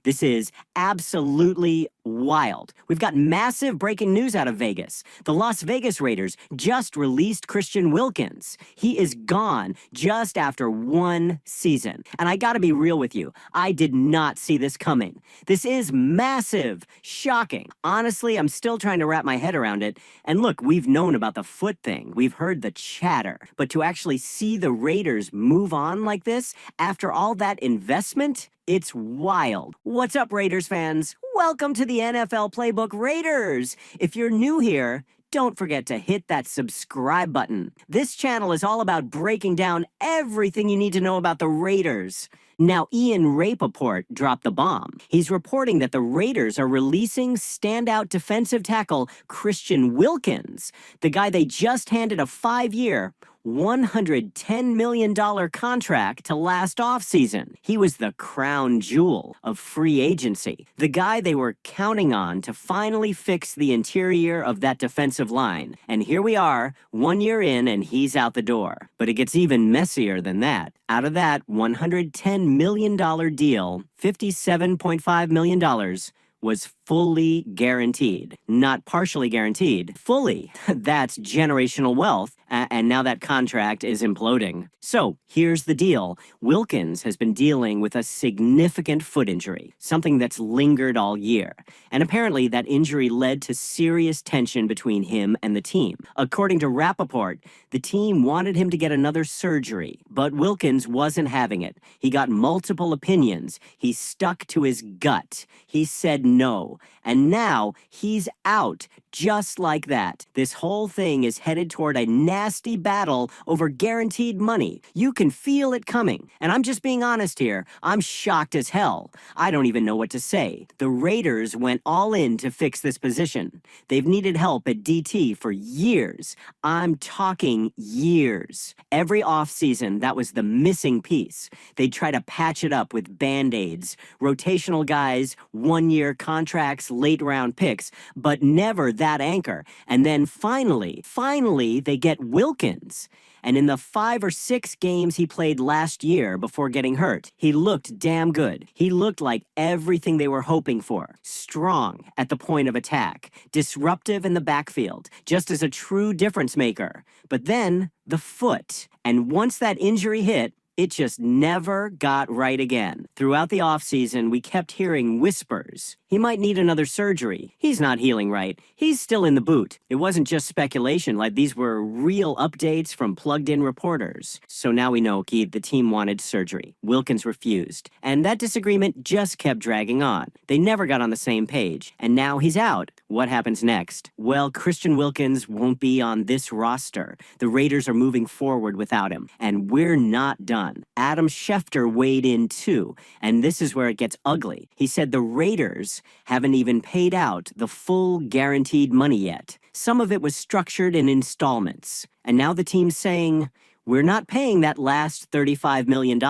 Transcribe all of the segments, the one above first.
This is absolutely wild. We've got massive breaking news out of Vegas. The Las Vegas Raiders just released Christian Wilkins. He is gone just after one season. And I gotta be real with you, I did not see this coming. This is massive, shocking. Honestly, I'm still trying to wrap my head around it. And look, we've known about the foot thing. We've heard the chatter. But to actually see the Raiders move on like this after all that investment, it's wild. What's up, Raiders fans? Welcome to the NFL Playbook Raiders. If you're new here, don't forget to hit that subscribe button. This channel is all about breaking down everything you need to know about the Raiders. Now, Ian Rapoport dropped the bomb. He's reporting that the Raiders are releasing standout defensive tackle Christian Wilkins, the guy they just handed a 5-year, $110 million contract to last offseason. He was the crown jewel of free agency, the guy they were counting on to finally fix the interior of that defensive line. And here we are, 1 year in, and he's out the door. But it gets even messier than that. Out of that $110 million deal, $57.5 million was fully guaranteed, not partially guaranteed, fully. That's generational wealth, and now that contract is imploding. So here's the deal. Wilkins has been dealing with a significant foot injury, something that's lingered all year. And apparently that injury led to serious tension between him and the team. According to Rapoport, the team wanted him to get another surgery, but Wilkins wasn't having it. He got multiple opinions. He stuck to his gut. He said no. And now he's out, just like that. This whole thing is headed toward a nasty battle over guaranteed money. You can feel it coming. And I'm just being honest here. I'm shocked as hell. I don't even know what to say. The Raiders went all in to fix this position. They've needed help at DT for years. I'm talking years. Every offseason, that was the missing piece. They'd try to patch it up with Band-Aids, rotational guys, 1-year contracts, late-round picks, but never that anchor. And then finally, they get Wilkins. And in the 5 or 6 games he played last year before getting hurt, he looked damn good. He looked like everything they were hoping for. Strong at the point of attack, disruptive in the backfield, just as a true difference maker. But then, the foot. And once that injury hit, it just never got right again. Throughout the offseason, we kept hearing whispers. He might need another surgery. He's not healing right. He's still in the boot. It wasn't just speculation, like these were real updates from plugged-in reporters. So now we know the team wanted surgery. Wilkins refused. And that disagreement just kept dragging on. They never got on the same page. And now he's out. What happens next? Well, Christian Wilkins won't be on this roster. The Raiders are moving forward without him. And we're not done. Adam Schefter weighed in too. And this is where it gets ugly. He said the Raiders haven't even paid out the full guaranteed money yet. Some of it was structured in installments. And now the team's saying, we're not paying that last $35 million.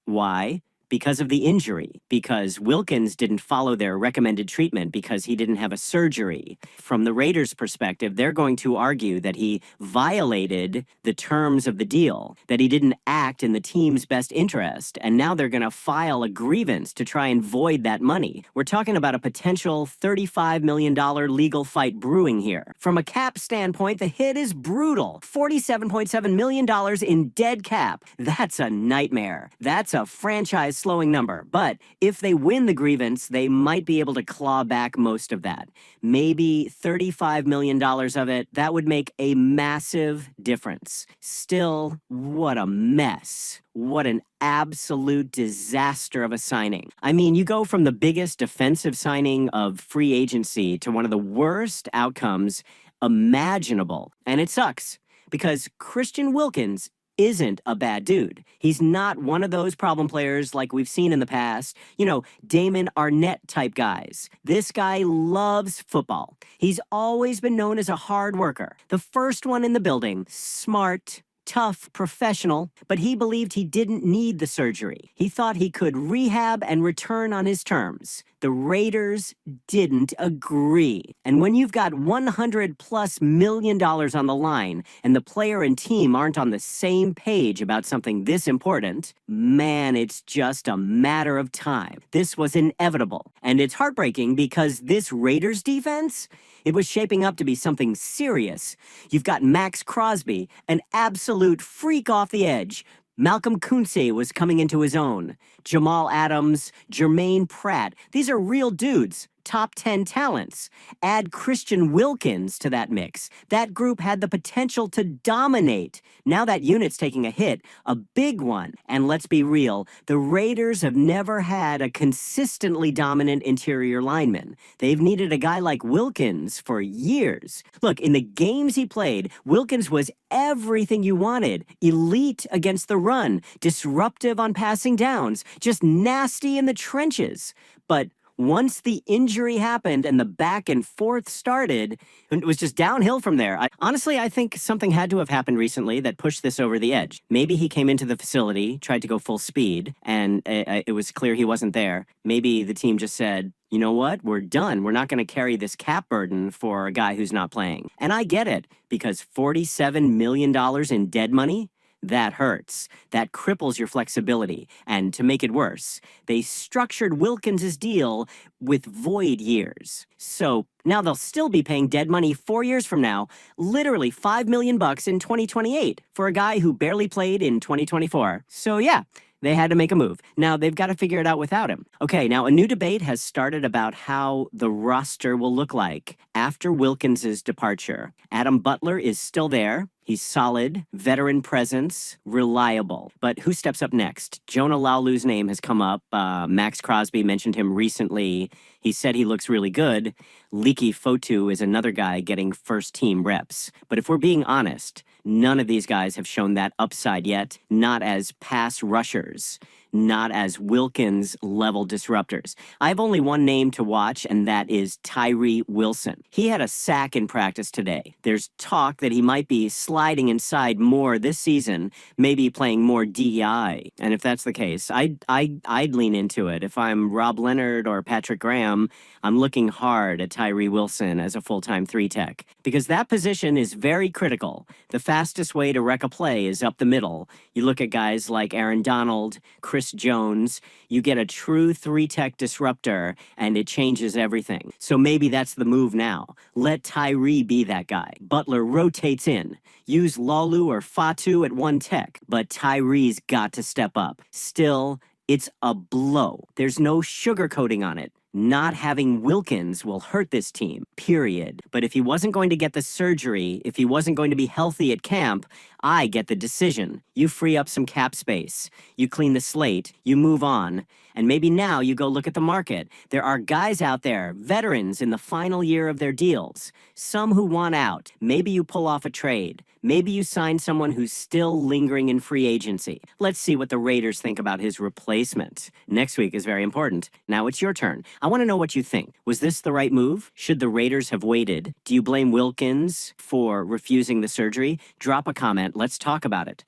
Why? Because of the injury, because Wilkins didn't follow their recommended treatment because he didn't have a surgery. From the Raiders' perspective, they're going to argue that he violated the terms of the deal, that he didn't act in the team's best interest, and now they're going to file a grievance to try and void that money. We're talking about a potential $35 million legal fight brewing here. From a cap standpoint, the hit is brutal. $47.7 million in dead cap. That's a nightmare. That's a franchise slowing number, but if they win the grievance, they might be able to claw back most of that. Maybe $35 million of it. That would make a massive difference. Still, what a mess. What an absolute disaster of a signing. I mean, you go from the biggest defensive signing of free agency to one of the worst outcomes imaginable. And it sucks because Christian Wilkins isn't a bad dude. He's not one of those problem players like we've seen in the past. You know, Damon Arnett type guys. This guy loves football. He's always been known as a hard worker. The first one in the building. Smart, tough professional, but he believed he didn't need the surgery. He thought he could rehab and return on his terms. The Raiders didn't agree. And when you've got $100+ million on the line and the player and team aren't on the same page about something this important, man, it's just a matter of time. This was inevitable. And it's heartbreaking because this Raiders defense, it was shaping up to be something serious. You've got Max Crosby, an absolute freak off the edge. Malcolm Kuntze was coming into his own. Jamal Adams, Jermaine Pratt. These are real dudes. Top 10 talents. Add Christian Wilkins to that mix. That group had the potential to dominate. Now that unit's taking a hit, a big one. And let's be real, the Raiders have never had a consistently dominant interior lineman. They've needed a guy like Wilkins for years. Look, in the games he played, Wilkins was everything you wanted. Elite against the run, disruptive on passing downs, just nasty in the trenches. But once the injury happened and the back and forth started, it was just downhill from there. Honestly, I think something had to have happened recently that pushed this over the edge. Maybe he came into the facility, tried to go full speed, and it was clear he wasn't there. Maybe the team just said, you know what? We're done. We're not going to carry this cap burden for a guy who's not playing. And I get it, because $47 million in dead money, that hurts. That cripples your flexibility. And to make it worse, they structured Wilkins' deal with void years. So now they'll still be paying dead money 4 years from now, literally $5 million in 2028 for a guy who barely played in 2024. So yeah, they had to make a move. Now they've got to figure it out without him. Okay, now a new debate has started about how the roster will look like after Wilkins' departure. Adam Butler is still there. He's solid, veteran presence, reliable. But who steps up next? Jonah Laulu's name has come up. Max Crosby mentioned him recently. He said he looks really good. Leaky Fotu is another guy getting first-team reps. But if we're being honest, none of these guys have shown that upside yet, not as pass rushers, not as Wilkins-level disruptors. I have only one name to watch, and that is Tyrie Wilson. He had a sack in practice today. There's talk that he might be sliding inside more this season, maybe playing more DEI. And if that's the case, I'd lean into it. If I'm Rob Leonard or Patrick Graham, I'm looking hard at Tyrie Wilson as a full-time 3-tech, because that position is very critical. The fastest way to wreck a play is up the middle. You look at guys like Aaron Donald, Chris Jones, you get a true 3-tech disruptor, and it changes everything. So maybe that's the move now. Let Tyrie be that guy. Butler rotates in. Use Laulu or Fatu at 1-tech, but Tyrie's got to step up. Still, it's a blow. There's no sugarcoating on it. Not having Wilkins will hurt this team, period. But if he wasn't going to get the surgery, if he wasn't going to be healthy at camp, I get the decision. You free up some cap space. You clean the slate. You move on. And maybe now you go look at the market. There are guys out there, veterans in the final year of their deals. Some who want out. Maybe you pull off a trade. Maybe you sign someone who's still lingering in free agency. Let's see what the Raiders think about his replacement. Next week is very important. Now it's your turn. I want to know what you think. Was this the right move? Should the Raiders have waited? Do you blame Wilkins for refusing the surgery? Drop a comment. Let's talk about it.